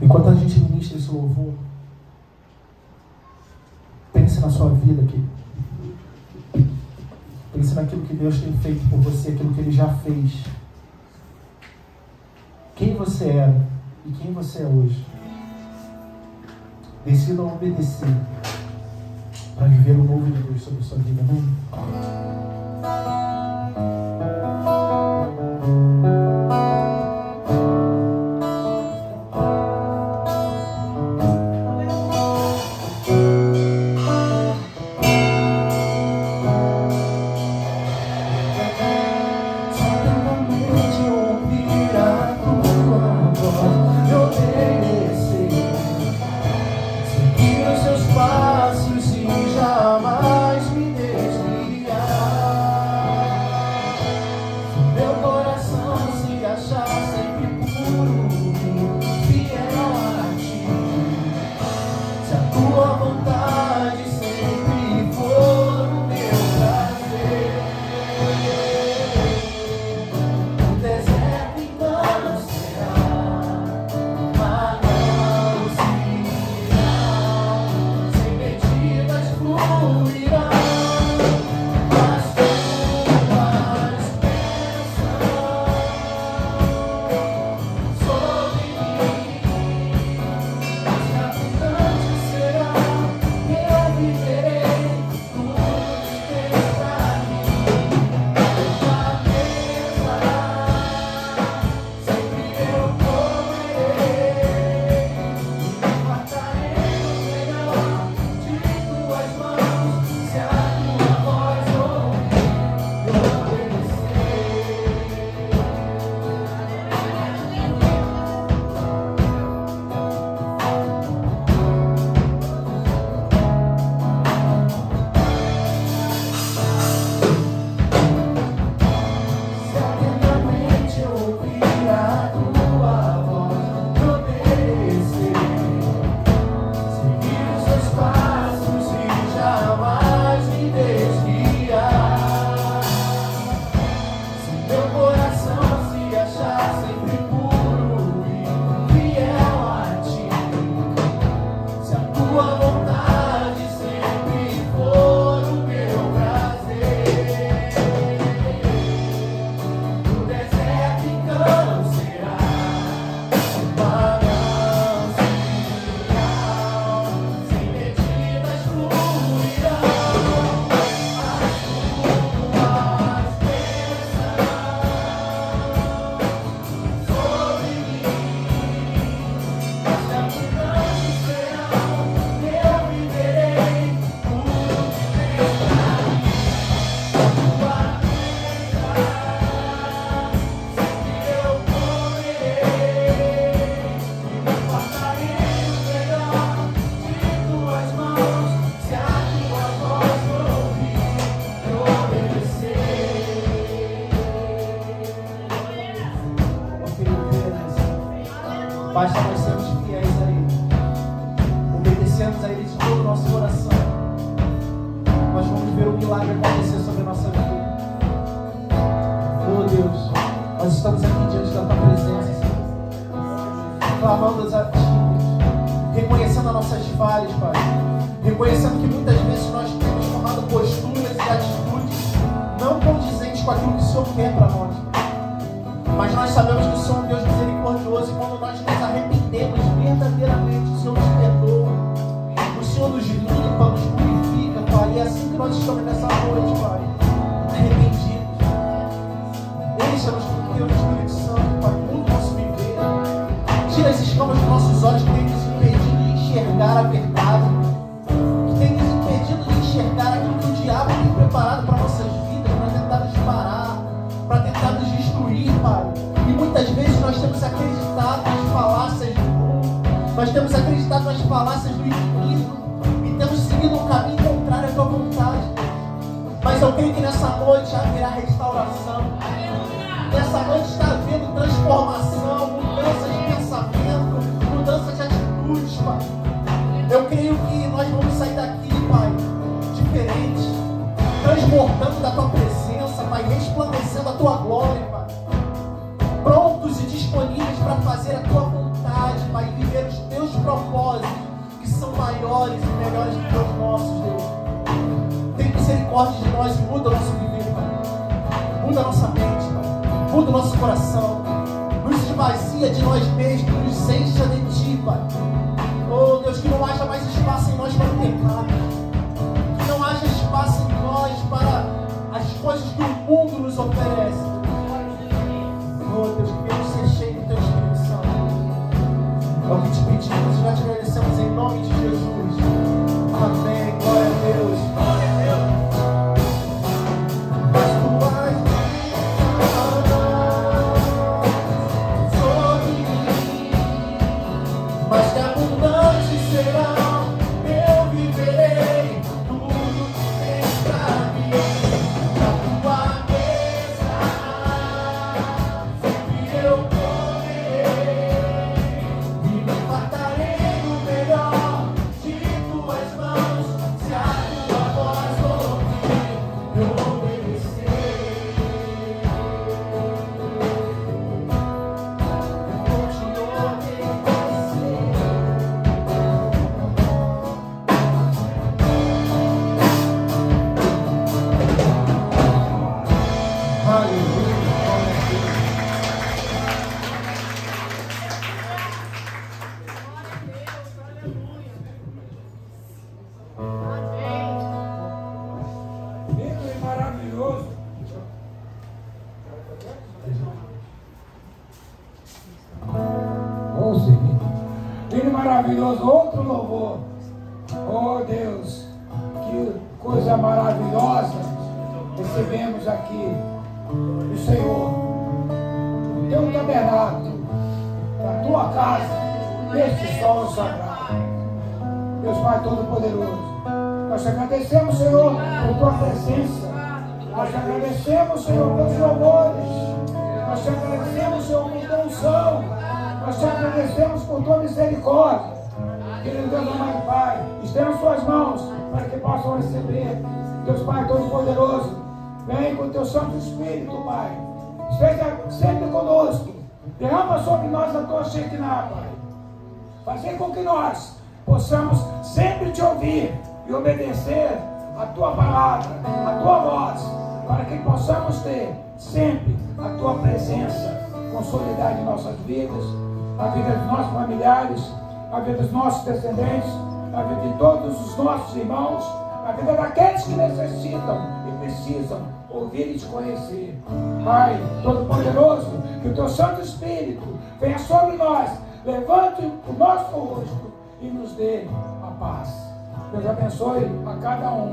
Enquanto a gente ministra esse louvor, pense na sua vida aqui. Pense naquilo que Deus tem feito por você, aquilo que Ele já fez. Quem você era e quem você é hoje. Decida obedecer para viver o novo de Deus sobre a sua vida, amém? Basta nós sermos fiéis a Ele, obedecemos a Ele de todo o nosso coração. Nós vamos ver o milagre acontecer sobre a nossa vida. Oh Deus, nós estamos aqui diante da Tua presença, Senhor, clamando a Ti, reconhecendo as nossas falhas, Pai, reconhecendo que muitas vezes nós temos tomado posturas e atitudes não condizentes com aquilo que o Senhor quer para nós. Mas nós sabemos que o Senhor é um Deus misericordioso e quando nós nos arrependemos verdadeiramente, o Senhor nos perdoa, o Senhor nos limpa, nos purifica, Pai. E é assim que nós estamos nessa noite, Pai, arrependidos. Deixa-nos com o Teu Espírito Santo, Pai, muito falácias do inimigo e temos seguido um caminho contrário à tua vontade. Mas eu creio que nessa noite haverá restauração. Nessa noite está havendo transformação, mudança de pensamento, mudança de atitudes, Pai. Eu creio que nós vamos sair daqui, Pai, diferente, transbordando da tua presença, Pai, resplandecendo a tua glória, Pai. Prontos e disponíveis para fazer a tua vontade, Pai, e viver os teus propósitos, que são maiores e melhores do que os nossos, Deus. Tem misericórdia de nós e muda o nosso viver, Pai. Muda a nossa mente, Pai. Muda o nosso coração. Nos esvazia de nós mesmos, nos encha de Ti, Pai. Oh, Deus, que não haja mais espaço em nós para o pecado. Que não haja espaço em nós para as coisas que o mundo nos oferece. Oh, Deus, que venhamos ser cheios do Teu Espírito Santo. É o que te pedimos e nós te agradecemos em nome de Jesus. Amém. Glória a Deus. Glória a Deus. Mas tu vais sobre mim. Mas que abundante será. Eu viverei tudo que tens pra mim. Na tua mesa sempre eu comerei e me fartarei do melhor de tuas mãos. Se a tua voz ouvir, eu obedecerei. Eu vou te obedecer. Aleluia, glória a Deus. Lindo e maravilhoso. Lindo e maravilhoso, outro louvor. Oh Deus, que coisa maravilhosa recebemos aqui do Senhor, do teu tabernáculo, da tua casa, neste solo sagrado. Deus Pai Todo-Poderoso, nós te agradecemos, Senhor, por tua presença. Nós te agradecemos, Senhor, pelos louvores. Nós te agradecemos, Senhor, por tua unção. Nós te agradecemos por tua misericórdia. Querido Deus, amado Pai, estenda as suas mãos para que possam receber. Deus Pai Todo-Poderoso, vem com o teu Santo Espírito, Pai. Esteja sempre conosco. Derrama sobre nós a tua Shekinah, Pai. Fazer com que nós possamos sempre te ouvir e obedecer a tua palavra, a tua voz, para que possamos ter sempre a tua presença consolidada em nossas vidas, na vida dos nossos familiares, na vida dos nossos descendentes, na vida de todos os nossos irmãos, na vida daqueles que necessitam e precisam ouvir e te conhecer. Pai Todo-Poderoso, que o teu Santo Espírito venha sobre nós, levante o nosso rosto e nos dê a paz. Deus abençoe a cada um.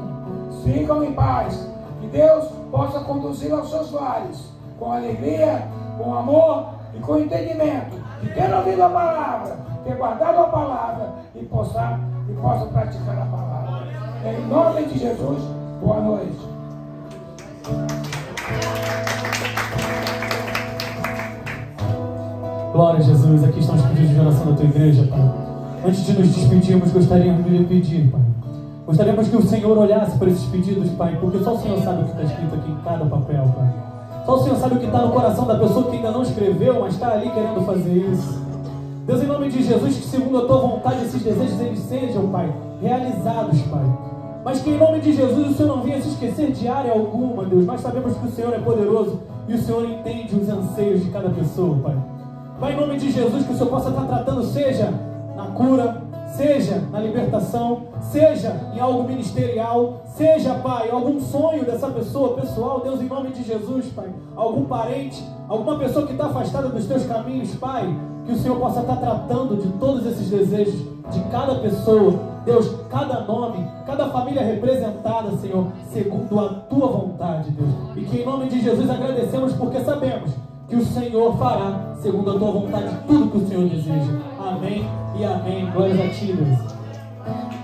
Sigam em paz. Que Deus possa conduzi-los aos seus lares com alegria, com amor e com entendimento. Que tenha ouvido a palavra, tenha guardado a palavra e possa praticar a palavra. Em nome de Jesus, boa noite. Glória a Jesus. Aqui estão os pedidos de oração da tua igreja, Pai. Antes de nos despedirmos, gostaríamos de lhe pedir, Pai. Gostaríamos que o Senhor olhasse para esses pedidos, Pai, porque só o Senhor sabe o que está escrito aqui em cada papel, Pai. Só o Senhor sabe o que está no coração da pessoa que ainda não escreveu, mas está ali querendo fazer isso. Deus, em nome de Jesus, que segundo a tua vontade, esses desejos eles sejam, Pai, realizados, Pai. Mas que em nome de Jesus o Senhor não venha se esquecer de área alguma, Deus. Nós sabemos que o Senhor é poderoso e o Senhor entende os anseios de cada pessoa, Pai. Pai, em nome de Jesus, que o Senhor possa estar tratando, seja na cura, seja na libertação, seja em algo ministerial, seja, Pai, algum sonho dessa pessoa pessoal, Deus, em nome de Jesus, Pai, algum parente, alguma pessoa que está afastada dos teus caminhos, Pai, que o Senhor possa estar tratando de todos esses desejos de cada pessoa, Deus, cada nome, cada família representada, Senhor, segundo a tua vontade, Deus, e que em nome de Jesus agradecemos porque sabemos que o Senhor fará segundo a tua vontade tudo que o Senhor deseja. Amém. e amém. Glórias a ti, Deus.